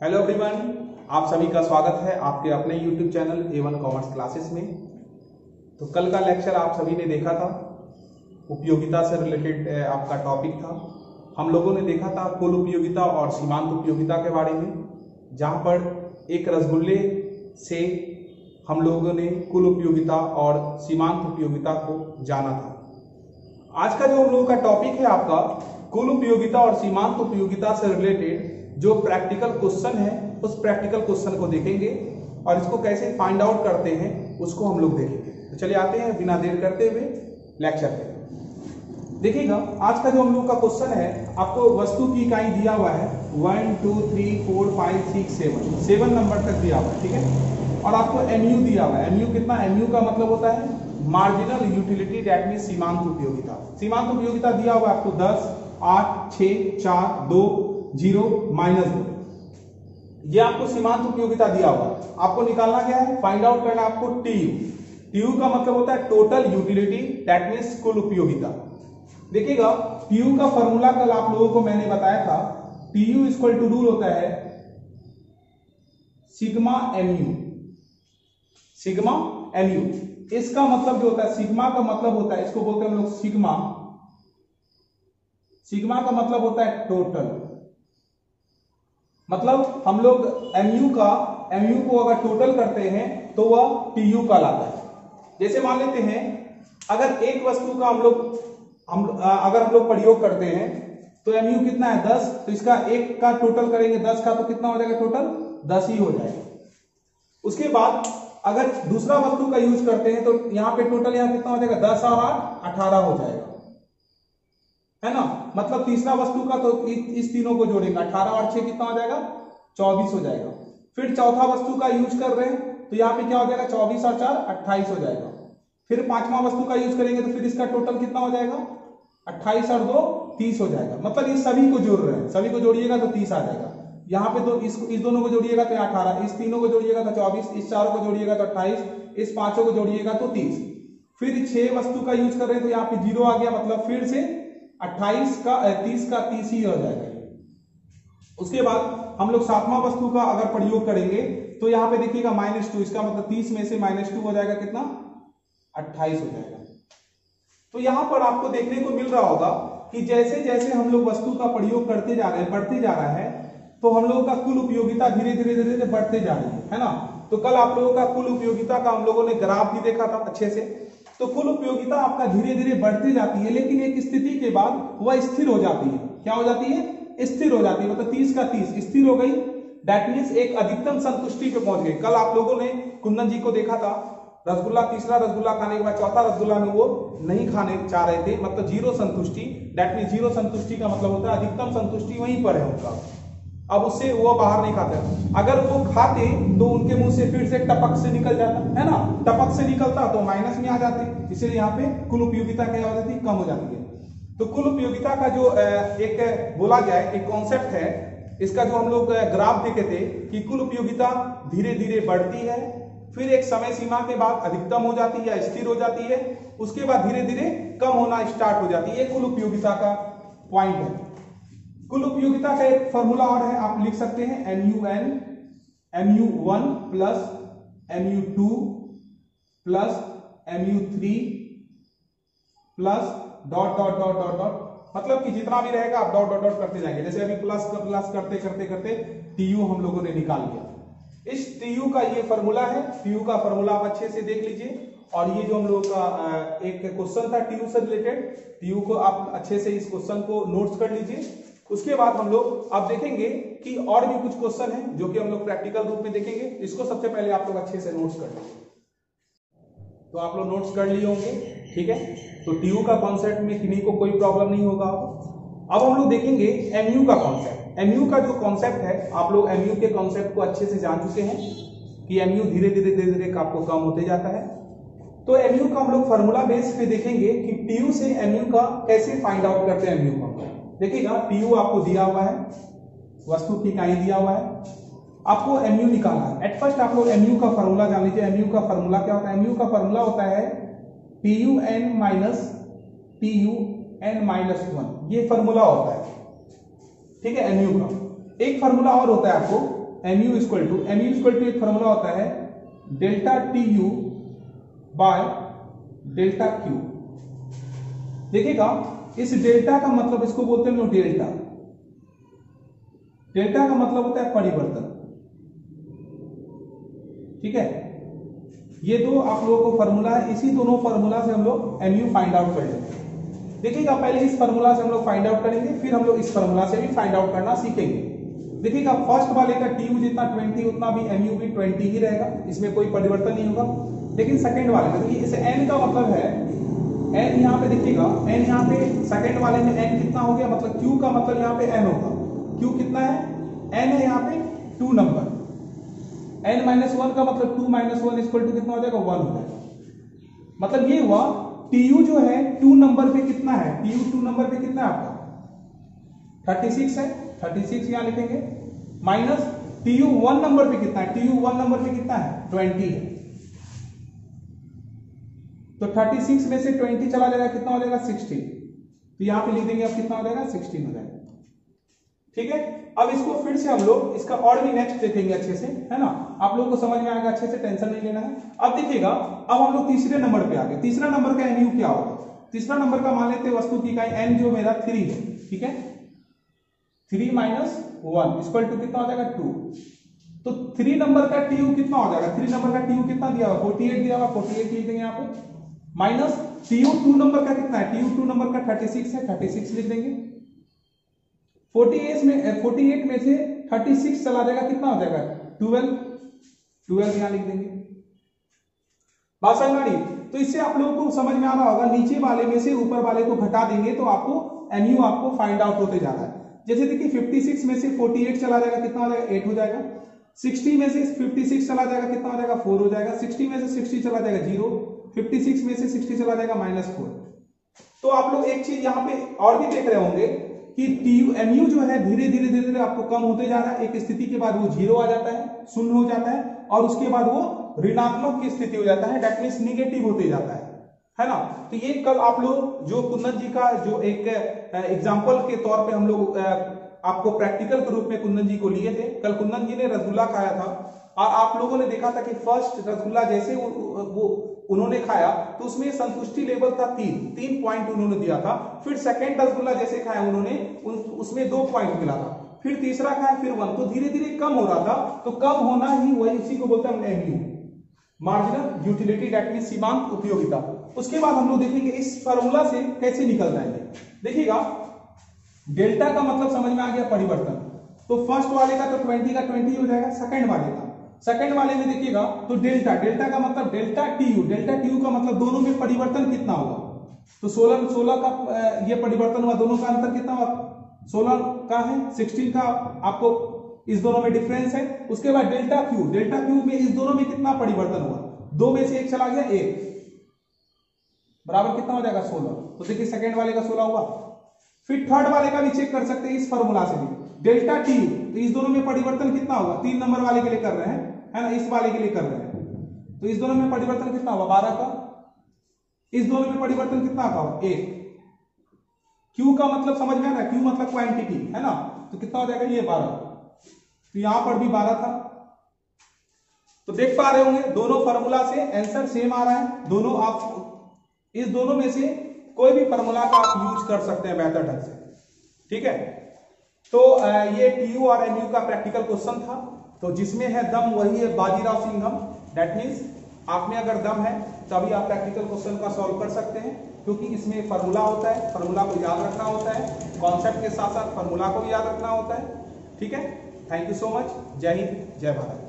Hello everyone, आप सभी का स्वागत है आपके अपने YouTube channel A1 commerce classes में। तो कल का लेक्चर आप सभी ने देखा था, उपयोगिता से रिलेटेड आपका टॉपिक था। हम लोगों ने देखा था कुल उपयोगिता और सीमांत उपयोगिता के बारे में, जहां पर एक रसगुल्ले से हम लोगों ने कुल उपयोगिता और सीमांत उपयोगिता को जाना था। आज का जो हम लोगों का टॉपिक है आपका कुल उपयोगिता और सीमांत उपयोगिता से रिलेटेड जो प्रैक्टिकल क्वेश्चन है उस प्रैक्टिकल क्वेश्चन को देखेंगे और इसको कैसे फाइंड आउट करते हैं उसको हम लोग देखेंगे। तो चलिए आते हैं बिना देर करते हुए लेक्चर पे। देखिएगा, आज का जो हम लोग का क्वेश्चन है, आपको वस्तु की इकाई दिया हुआ है 1 2 3 4 5 6 7 नंबर तक दिया हुआ है, ठीक है। और आपको एमयू दिया हुआ है। एमयू कितना? एमयू का मतलब होता है मार्जिनल यूटिलिटी, दैट मींस सीमांत उपयोगिता। सीमांत उपयोगिता दिया हुआ है आपको 10, 8, 6, 4, 2, 0, -2। ये आपको सीमांत उपयोगिता दिया हुआ है। आपको निकालना क्या है? फाइंड आउट करना आपको टीयू। टीयू का मतलब होता है टोटल यूटिलिटी, दैट मींस कुल उपयोगिता। देखिएगा, टीयू का फॉर्मूला कल आप लोगों को मैंने बताया था। टीयू इक्वल टू रूल होता है सिग्मा एमयू। सिग्मा एमयू, इसका मतलब जो होता है, सिग्मा का मतलब होता है, इसको बोलते हैं हम लोग सिग्मा। सिग्मा का मतलब होता है टोटल। मतलब हम लोग एमयू को अगर टोटल करते हैं तो वह टीयू कहलाता है। जैसे मान लेते हैं, अगर एक वस्तु का अगर हम लोग प्रयोग करते हैं तो एमयू कितना है? 10। तो इसका एक का टोटल करेंगे 10 का, तो कितना हो जाएगा? टोटल 10 ही हो जाएगा। उसके बाद अगर दूसरा वस्तु का यूज करते हैं तो यहाँ पे टोटल यहाँ कितना हो जाएगा? 10 और 8 18 हो जाएगा, है ना। मतलब तीसरा वस्तु का तो इस तीनों को जोड़ेंगे, 18 और 6 कितना हो जाएगा? 24 हो जाएगा। फिर चौथा वस्तु का यूज कर रहे हैं तो यहाँ पे क्या हो जाएगा? 24 और 4 28 हो जाएगा। फिर पांचवा वस्तु का यूज करेंगे तो फिर इसका टोटल कितना हो जाएगा? 28 और 2 30 हो जाएगा। मतलब ये सभी को जोड़ रहे हैं, सभी को जोड़िएगा तो 30 आ जाएगा। यहाँ पे तो इस दोनों को जोड़िएगा तो 18, इस तीनों को जोड़िएगा तो 24, इस चारों को जोड़िएगा तो 28, इस पांचों को जोड़िएगा तो 30। फिर 6 वस्तु का यूज कर रहे हैं तो यहाँ पे 0 आ गया, मतलब फिर से 28 का 30 का 30 ही हो जाएगा। उसके बाद हम लोग 7वां वस्तु का अगर प्रयोग करेंगे तो यहाँ पे देखिएगा -2, इसका मतलब 30 में से -2 हो जाएगा, कितना? 28 हो जाएगा। तो यहां पर आपको देखने को मिल रहा होगा कि जैसे जैसे हम लोग वस्तु का प्रयोग करते जा रहे हैं, बढ़ते जा रहा है, तो हम लोगों का कुल उपयोगिता धीरे धीरे बढ़ते जा रही है ना। तो कल आप लोगों का कुल उपयोगिता का हम लोगों ने ग्राफ भी देखा था अच्छे से। तो कुल उपयोगिता आपका धीरे धीरे बढ़ती जाती है, लेकिन एक स्थिति के बाद वह स्थिर हो जाती है। क्या हो जाती है? स्थिर हो जाती है। मतलब 30 का 30 स्थिर हो गई, दैट मींस एक अधिकतम संतुष्टि पे पहुंच गए। कल आप लोगों ने कुंदन जी को देखा था, रसगुल्ला, तीसरा रसगुल्ला खाने के बाद चौथा रसगुल्ला में वो नहीं खाने चाह रहे थे, मतलब जीरो संतुष्टि। दैट मींस जीरो संतुष्टि का मतलब होता है अधिकतम संतुष्टि वहीं पर है उनका, अब उससे वो बाहर नहीं खाते। अगर वो खाते तो उनके मुंह से फिर से टपक से निकल जाता, है ना। टपक से निकलता तो माइनस में आ जाते, इसलिए यहाँ पे कुल उपयोगिता क्या हो जाती है? कम हो जाती है। तो कुल उपयोगिता का जो एक बोला जाए एक कॉन्सेप्ट है, इसका जो हम लोग ग्राफ देखे थे कि कुल उपयोगिता धीरे धीरे बढ़ती है, फिर एक समय सीमा के बाद अधिकतम हो जाती है या स्थिर हो जाती है, उसके बाद धीरे धीरे कम होना स्टार्ट हो जाती है। ये कुल उपयोगिता का पॉइंट है। कुल उपयोगिता का एक फॉर्मूला और है, आप लिख सकते हैं MU1 plus MU2 plus MU3 plus dot dot dot dot dot, मतलब कि जितना भी रहेगा आप डॉट डॉट डॉट करते जाएंगे। जैसे अभी प्लस प्लस करते करते करते टीयू हम लोगों ने निकाल लिया। इस टीयू का ये फॉर्मूला है। टीयू का फॉर्मूला आप अच्छे से देख लीजिए। और ये जो हम लोगों का एक क्वेश्चन था टीयू से रिलेटेड, टीयू को आप अच्छे से इस क्वेश्चन को नोट्स कर लीजिए। उसके बाद हम लोग अब देखेंगे कि और भी कुछ क्वेश्चन है जो कि हम लोग प्रैक्टिकल रूप में देखेंगे। इसको सबसे पहले आप लोग अच्छे से नोट्स कर लीजिए। तो आप लोग नोट्स कर लिए होंगे, ठीक है। तो टीयू का कॉन्सेप्ट में किन्हीं को कोई प्रॉब्लम नहीं होगा। अब हम लोग देखेंगे एमयू का कॉन्सेप्ट। एमयू का जो कॉन्सेप्ट है, आप लोग एमयू के कॉन्सेप्ट को अच्छे से जान चुके हैं कि एमयू धीरे धीरे आपको कम होते जाता है। तो एमयू का हम लोग फॉर्मूला बेस पे देखेंगे कि टीयू से एमयू का कैसे फाइंड आउट करते हैं। एमयू का देखिएगा, टीयू आपको दिया हुआ है, वस्तु की इकाई दिया हुआ है, आपको एमयू निकालना है। एट फर्स्ट आप लोग एमयू का फॉर्मूला जान लीजिए। एमयू का फॉर्मूला क्या होता है? एमयू का फॉर्मूला होता है TUN माइनस TUN-1, ये फॉर्मूला होता है, ठीक है। एमयू का एक फॉर्मूला और होता है आपको mu इक्वल टू एक फॉर्मूला होता है delta TU by delta Q। देखिएगा इस डेल्टा का मतलब इसको बोलते हैं लोग डेल्टा। डेल्टा का मतलब होता है परिवर्तन, ठीक है। ये दो आप लोगों को फॉर्मूला है, इसी दोनों फॉर्मूला से हम लोग mu फाइंड आउट कर लेंगे। देखिएगा पहले इस फॉर्मूला से हम लोग फाइंड आउट करेंगे, फिर हम लोग इस फॉर्मूला से भी फाइंड आउट करना सीखेंगे। देखिएगा फर्स्ट वाले का TU जितना 20 उतना भी mu भी 20 ही रहेगा, इसमें कोई परिवर्तन नहीं होगा। लेकिन सेकंड वाले का देखिए इस n का मतलब है n, यहाँ पे देखिएगा n यहाँ पे सेकंड वाले में n कितना हो गया, मतलब q का मतलब यहाँ पे n होगा। q कितना है, n है यहाँ पे 2 नंबर, n माइनस 1 का मतलब 2 माइनस 1 इक्वल टू कितना हो जाएगा 1 हो जाएगा। मतलब ये हुआ TU जो है 2 नंबर पे कितना है, TU 2 नंबर पे कितना है आपका 36 है, 36 यहां लिखेंगे, माइनस TU 1 नंबर पे कितना है, TU 1 नंबर पे कितना है 20 है। तो 36 में से 20 चला जाएगा, कितना हो जाएगा 16। तो यहां पे लिख देंगे अब कितना हो जाएगा 16 हो जाएगा, ठीक है। अब इसको फिर से हम लोग इसका और भी नेक्स्ट देखेंगे अच्छे से, है ना, आप लोगों को समझ में आएगा अच्छे से, टेंशन नहीं लेना है। अब देखिएगा अब हम लोग तीसरे नंबर पे आ गए। तीसरा नंबर का mu क्या होगा, तीसरा नंबर का मान लेते हैं वस्तु की इकाई n जो मेरा 3 है, ठीक है। 3 माइनस 1 इक्वल टू कितना हो जाएगा 2। तो 3 नंबर का TU कितना हो जाएगा, 3 नंबर का TU कितना दिया हुआ 48 दिया हुआ, 48 लिख देंगे यहाँ पे, माइनस TU 2 नंबर का कितना है, TU 2 नंबर का 36 है, 36 लिख देंगे। 48 में से 36 चला जाएगा, कितना हो जाएगा 12 यहां लिख देंगे। बात समझ में आ रही? तो इससे आप लोगों को समझ में आ रहा होगा, नीचे वाले में से ऊपर वाले को घटा देंगे तो आपको mu आपको फाइंड आउट होते जा रहा है। जैसे देखिए 56 में से 48 चला जाएगा, कितना हो जाएगा 8 हो जाएगा। 60 में से 56 चला जाएगा, कितना हो जाएगा 4 हो जाएगा। 60 में से 60 चला जाएगा 0, 56 में से 60 चला जाएगा -4। तो आप लोग एक चीज यहाँ पे और भी देख रहे होंगे कि mu जो है धीरे धीरे आपको कम होते जा रहा है। एक स्थिति के बाद वो 0 आ जाता है, शून्य हो जाता है, और उसके बाद वो ऋणात्मक की स्थिति हो जाता है, दैट मींस निगेटिव होते जाता है ना। तो ये कल आप लोग जो कुंदन जी का जो एक एग्जाम्पल के तौर पे हम लोग आपको प्रैक्टिकल के रूप में कुंदन जी को लिए थे। कल कुंदन जी ने रसगुल्ला खाया था और आप लोगों ने देखा था कि फर्स्ट रसगुल्ला जैसे वो उन्होंने खाया तो उसमें संतुष्टि लेवल था 3 पॉइंट उन्होंने दिया था। फिर सेकंड रसगुल्ला जैसे खाया उन्होंने उसमें 2 पॉइंट मिला था। फिर तीसरा खाया फिर 1, तो धीरे धीरे कम हो रहा था। तो कम होना ही वही उसी को बोलते हैं mu, marginal utility, that means सीमांत उपयोगिता। उसके बाद हम लोग देखेंगे इस फार्मूला से कैसे निकल जाएंगे। देखिएगा डेल्टा का मतलब समझ में आ गया परिवर्तन। तो फर्स्ट वाले का तो 20 का 20 हो जाएगा, सेकंड वाले में देखिएगा तो डेल्टा का मतलब डेल्टा TU का मतलब दोनों में परिवर्तन कितना होगा। तो 16 का ये परिवर्तन हुआ, दोनों का अंतर कितना हुआ 16 का है, 16 का आपको इस दोनों में डिफरेंस है। उसके बाद डेल्टा क्यू में इस दोनों में कितना परिवर्तन हुआ, 2 में से 1 चला गया, 1 बराबर कितना हो जाएगा 16। तो देखिए सेकंड वाले का 16 हुआ। फिर थर्ड वाले का भी चेक कर सकते हैं इस फॉर्मूला से भी, डेल्टा TU, तो इस दोनों में परिवर्तन कितना होगा, 3 नंबर वाले के लिए कर रहे हैं, है ना, इस वाले के लिए कर रहे हैं। तो इस दोनों में परिवर्तन कितना होगा 12 का, इस दोनों में परिवर्तन कितना का होगा 1। Q का मतलब समझ में आ रहा है, Q मतलब क्वांटिटी, है ना, तो कितना हो जाएगा ये 12। तो यहां पर भी 12 था। तो देख पा रहे होंगे दोनों फार्मूला से आंसर सेम आ रहा है। दोनों आप इस दोनों में से कोई भी फार्मूला का आप यूज कर सकते हैं बेहतर ढंग से, ठीक है। तो ये TU और mu का प्रैक्टिकल क्वेश्चन था। तो जिसमें है दम वही है बाजीराव सिंघम, दैट मींस आप में अगर दम है तभी आप प्रैक्टिकल क्वेश्चन का सॉल्व कर सकते हैं, क्योंकि इसमें फार्मूला होता है, फार्मूला को याद रखना होता है, कॉन्सेप्ट के साथ साथ फार्मूला को भी याद रखना होता है, ठीक है। Thank you so much. जय हिंद, जय भारत।